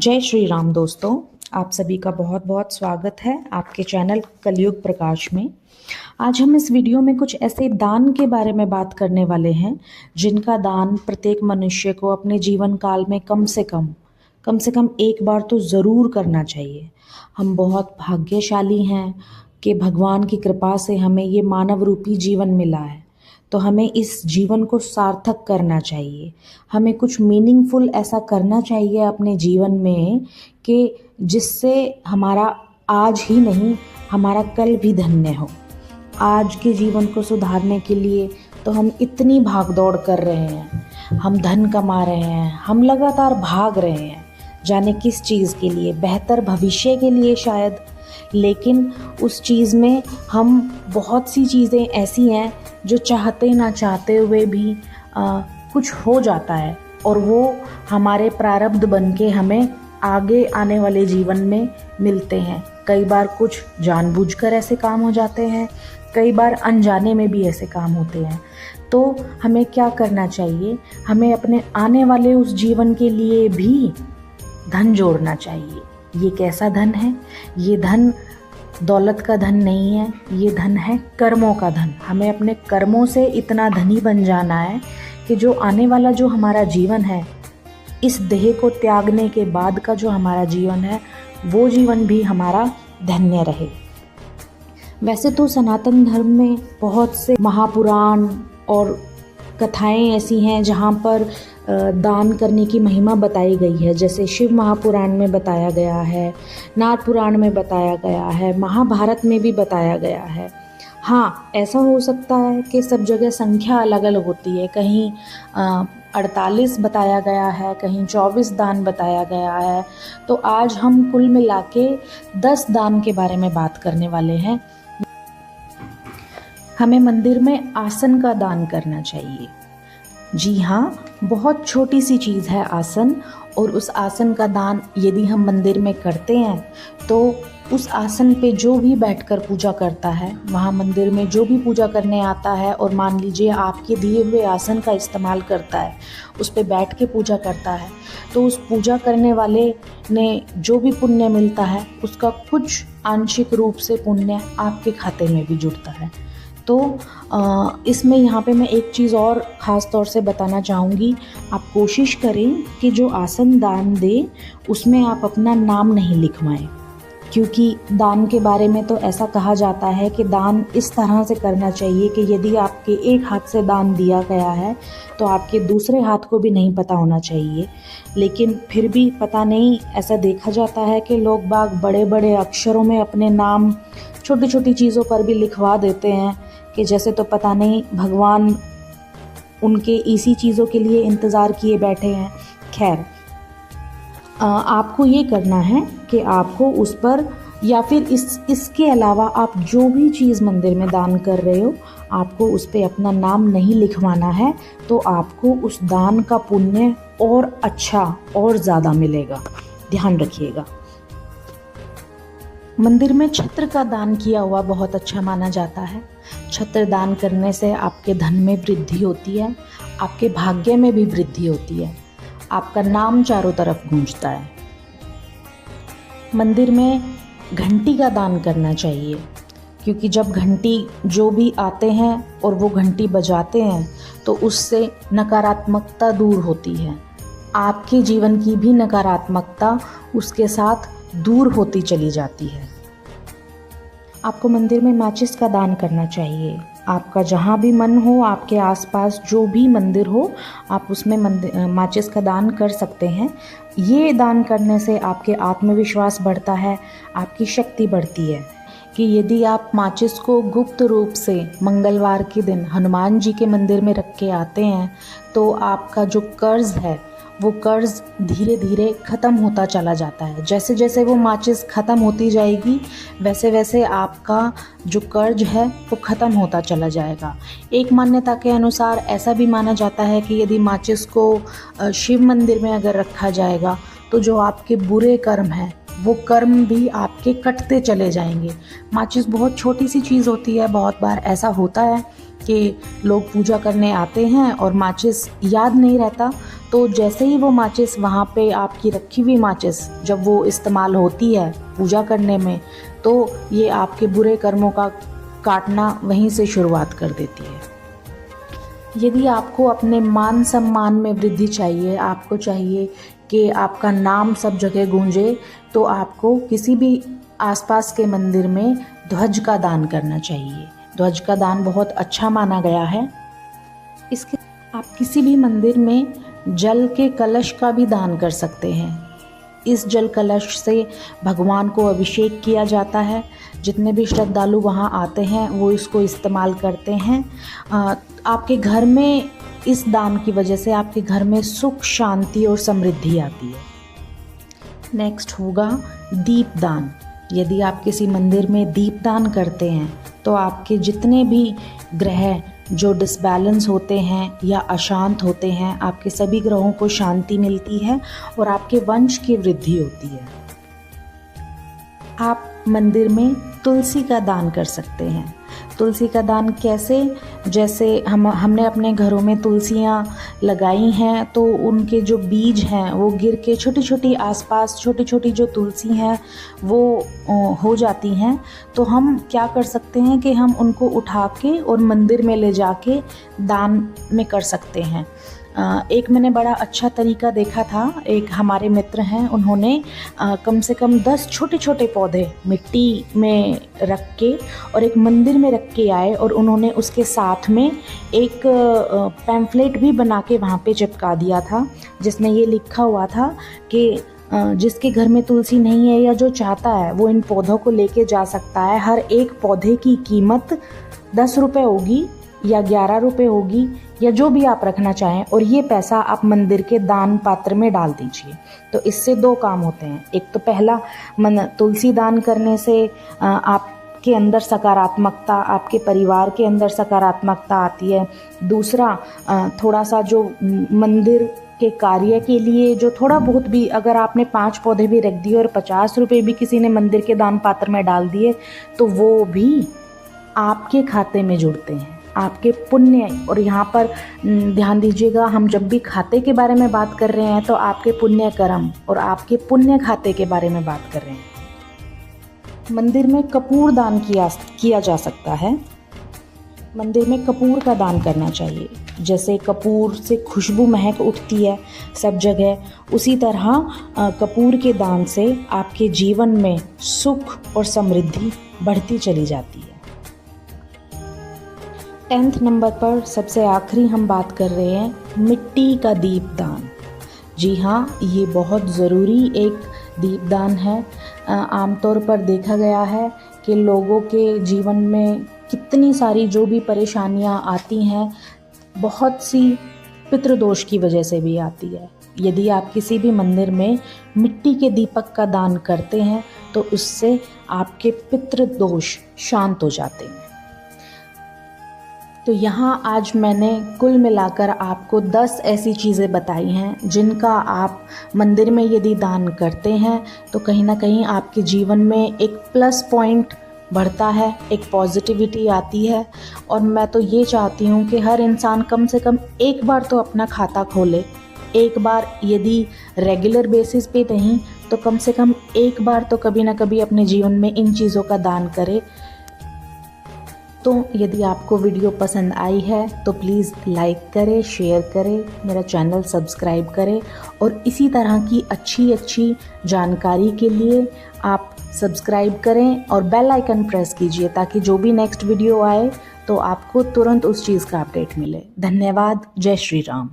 जय श्री राम दोस्तों। आप सभी का बहुत बहुत स्वागत है आपके चैनल कलयुग प्रकाश में। आज हम इस वीडियो में कुछ ऐसे दान के बारे में बात करने वाले हैं जिनका दान प्रत्येक मनुष्य को अपने जीवन काल में कम से कम एक बार तो ज़रूर करना चाहिए। हम बहुत भाग्यशाली हैं कि भगवान की कृपा से हमें ये मानव रूपी जीवन मिला है, तो हमें इस जीवन को सार्थक करना चाहिए। हमें कुछ मीनिंगफुल ऐसा करना चाहिए अपने जीवन में कि जिससे हमारा आज ही नहीं, हमारा कल भी धन्य हो। आज के जीवन को सुधारने के लिए तो हम इतनी भाग दौड़ कर रहे हैं, हम धन कमा रहे हैं, हम लगातार भाग रहे हैं, जाने किस चीज़ के लिए, बेहतर भविष्य के लिए शायद। लेकिन उस चीज़ में हम बहुत सी चीज़ें ऐसी हैं जो चाहते ना चाहते हुए भी कुछ हो जाता है और वो हमारे प्रारब्ध बन के हमें आगे आने वाले जीवन में मिलते हैं। कई बार कुछ जानबूझकर ऐसे काम हो जाते हैं, कई बार अनजाने में भी ऐसे काम होते हैं। तो हमें क्या करना चाहिए? हमें अपने आने वाले उस जीवन के लिए भी धन जोड़ना चाहिए। ये कैसा धन है? ये धन दौलत का धन नहीं है, ये धन है कर्मों का धन। हमें अपने कर्मों से इतना धनी बन जाना है कि जो आने वाला जो हमारा जीवन है, इस देह को त्यागने के बाद का जो हमारा जीवन है, वो जीवन भी हमारा धन्य रहे। वैसे तो सनातन धर्म में बहुत से महापुराण और कथाएं ऐसी हैं जहाँ पर दान करने की महिमा बताई गई है। जैसे शिव महापुराण में बताया गया है, नाथ पुराण में बताया गया है, महाभारत में भी बताया गया है। हाँ, ऐसा हो सकता है कि सब जगह संख्या अलग अलग होती है। कहीं 48 बताया गया है, कहीं 24 दान बताया गया है। तो आज हम कुल मिला के 10 दान के बारे में बात करने वाले हैं। हमें मंदिर में आसन का दान करना चाहिए। जी हाँ, बहुत छोटी सी चीज़ है आसन, और उस आसन का दान यदि हम मंदिर में करते हैं तो उस आसन पे जो भी बैठकर पूजा करता है, वहाँ मंदिर में जो भी पूजा करने आता है और मान लीजिए आपके दिए हुए आसन का इस्तेमाल करता है, उस पे बैठ के पूजा करता है, तो उस पूजा करने वाले ने जो भी पुण्य मिलता है उसका कुछ आंशिक रूप से पुण्य आपके खाते में भी जुड़ता है। तो इसमें यहाँ पे मैं एक चीज़ और ख़ास तौर से बताना चाहूँगी। आप कोशिश करें कि जो आसन दान दें उसमें आप अपना नाम नहीं लिखवाएं, क्योंकि दान के बारे में तो ऐसा कहा जाता है कि दान इस तरह से करना चाहिए कि यदि आपके एक हाथ से दान दिया गया है तो आपके दूसरे हाथ को भी नहीं पता होना चाहिए। लेकिन फिर भी पता नहीं, ऐसा देखा जाता है कि लोग बाग बड़े बड़े अक्षरों में अपने नाम छोटी छोटी चीज़ों पर भी लिखवा देते हैं कि जैसे तो पता नहीं भगवान उनके इसी चीज़ों के लिए इंतज़ार किए बैठे हैं। खैर, आपको ये करना है कि आपको उस पर, या फिर इसके अलावा आप जो भी चीज़ मंदिर में दान कर रहे हो, आपको उस पर अपना नाम नहीं लिखवाना है, तो आपको उस दान का पुण्य और अच्छा और ज़्यादा मिलेगा। ध्यान रखिएगा। मंदिर में छत्र का दान किया हुआ बहुत अच्छा माना जाता है। छत्र दान करने से आपके धन में वृद्धि होती है, आपके भाग्य में भी वृद्धि होती है, आपका नाम चारों तरफ गूंजता है। मंदिर में घंटी का दान करना चाहिए, क्योंकि जब घंटी जो भी आते हैं और वो घंटी बजाते हैं तो उससे नकारात्मकता दूर होती है। आपके जीवन की भी नकारात्मकता उसके साथ दूर होती चली जाती है। आपको मंदिर में माचिस का दान करना चाहिए। आपका जहाँ भी मन हो, आपके आसपास जो भी मंदिर हो, आप उसमें माचिस का दान कर सकते हैं। ये दान करने से आपके आत्मविश्वास बढ़ता है, आपकी शक्ति बढ़ती है। कि यदि आप माचिस को गुप्त रूप से मंगलवार के दिन हनुमान जी के मंदिर में रख के आते हैं तो आपका जो कर्ज है वो कर्ज धीरे धीरे ख़त्म होता चला जाता है। जैसे जैसे वो माचिस ख़त्म होती जाएगी वैसे वैसे आपका जो कर्ज है वो ख़त्म होता चला जाएगा। एक मान्यता के अनुसार ऐसा भी माना जाता है कि यदि माचिस को शिव मंदिर में अगर रखा जाएगा तो जो आपके बुरे कर्म हैं वो कर्म भी आपके कटते चले जाएंगे। माचिस बहुत छोटी सी चीज़ होती है। बहुत बार ऐसा होता है कि लोग पूजा करने आते हैं और माचिस याद नहीं रहता, तो जैसे ही वो माचिस वहाँ पे आपकी रखी हुई माचिस जब वो इस्तेमाल होती है पूजा करने में, तो ये आपके बुरे कर्मों का काटना वहीं से शुरुआत कर देती है। यदि आपको अपने मान सम्मान में वृद्धि चाहिए, आपको चाहिए कि आपका नाम सब जगह गूंजे, तो आपको किसी भी आसपास के मंदिर में ध्वज का दान करना चाहिए। ध्वज का दान बहुत अच्छा माना गया है। इसके आप किसी भी मंदिर में जल के कलश का भी दान कर सकते हैं। इस जल कलश से भगवान को अभिषेक किया जाता है। जितने भी श्रद्धालु वहाँ आते हैं वो इसको इस्तेमाल करते हैं। आपके घर में इस दान की वजह से आपके घर में सुख, शांति और समृद्धि आती है। नेक्स्ट होगा दीपदान। यदि आप किसी मंदिर में दीपदान करते हैं तो आपके जितने भी ग्रह जो डिसबैलेंस होते हैं या अशांत होते हैं, आपके सभी ग्रहों को शांति मिलती है और आपके वंश की वृद्धि होती है। आप मंदिर में तुलसी का दान कर सकते हैं। तुलसी का दान कैसे? जैसे हमने अपने घरों में तुलसियाँ लगाई हैं तो उनके जो बीज हैं वो गिर के छोटी छोटी आसपास छोटी छोटी जो तुलसी हैं वो हो जाती हैं। तो हम क्या कर सकते हैं कि हम उनको उठा के और मंदिर में ले जाके दान में कर सकते हैं। एक मैंने बड़ा अच्छा तरीका देखा था। एक हमारे मित्र हैं, उन्होंने कम से कम 10 छोटे छोटे पौधे मिट्टी में रख के और एक मंदिर में रख के आए और उन्होंने उसके साथ में एक पैम्फलेट भी बना के वहाँ पे चिपका दिया था, जिसमें ये लिखा हुआ था कि जिसके घर में तुलसी नहीं है या जो चाहता है वो इन पौधों को लेके जा सकता है। हर एक पौधे की कीमत 10 रुपये होगी या 11 रुपये होगी या जो भी आप रखना चाहें, और ये पैसा आप मंदिर के दान पात्र में डाल दीजिए। तो इससे 2 काम होते हैं। एक तो पहला, तुलसी दान करने से आपके अंदर सकारात्मकता, आपके परिवार के अंदर सकारात्मकता आती है। दूसरा, थोड़ा सा जो मंदिर के कार्य के लिए जो थोड़ा बहुत भी, अगर आपने 5 पौधे भी रख दिए और 50 रुपये भी किसी ने मंदिर के दान पात्र में डाल दिए तो वो भी आपके खाते में जुड़ते हैं, आपके पुण्य। और यहाँ पर ध्यान दीजिएगा, हम जब भी खाते के बारे में बात कर रहे हैं तो आपके पुण्य कर्म और आपके पुण्य खाते के बारे में बात कर रहे हैं। मंदिर में कपूर दान किया जा सकता है। मंदिर में कपूर का दान करना चाहिए। जैसे कपूर से खुशबू महक उठती है सब जगह, उसी तरह कपूर के दान से आपके जीवन में सुख और समृद्धि बढ़ती चली जाती है। 10th नंबर पर सबसे आखिरी हम बात कर रहे हैं मिट्टी का दीपदान। जी हाँ, ये बहुत ज़रूरी एक दीपदान है। आमतौर पर देखा गया है कि लोगों के जीवन में कितनी सारी जो भी परेशानियाँ आती हैं, बहुत सी पितृदोष की वजह से भी आती है। यदि आप किसी भी मंदिर में मिट्टी के दीपक का दान करते हैं तो उससे आपके पितृदोष शांत हो जाते हैं। तो यहाँ आज मैंने कुल मिलाकर आपको 10 ऐसी चीज़ें बताई हैं जिनका आप मंदिर में यदि दान करते हैं तो कहीं ना कहीं आपके जीवन में एक प्लस पॉइंट बढ़ता है, एक पॉजिटिविटी आती है। और मैं तो ये चाहती हूँ कि हर इंसान कम से कम एक बार तो अपना खाता खोले। एक बार, यदि रेगुलर बेसिस पे नहीं तो कम से कम एक बार तो कभी ना कभी अपने जीवन में इन चीज़ों का दान करें। तो यदि आपको वीडियो पसंद आई है तो प्लीज़ लाइक करें, शेयर करें, मेरा चैनल सब्सक्राइब करें और इसी तरह की अच्छी जानकारी के लिए आप सब्सक्राइब करें और बेल आइकन प्रेस कीजिए ताकि जो भी नेक्स्ट वीडियो आए तो आपको तुरंत उस चीज़ का अपडेट मिले। धन्यवाद। जय श्री राम।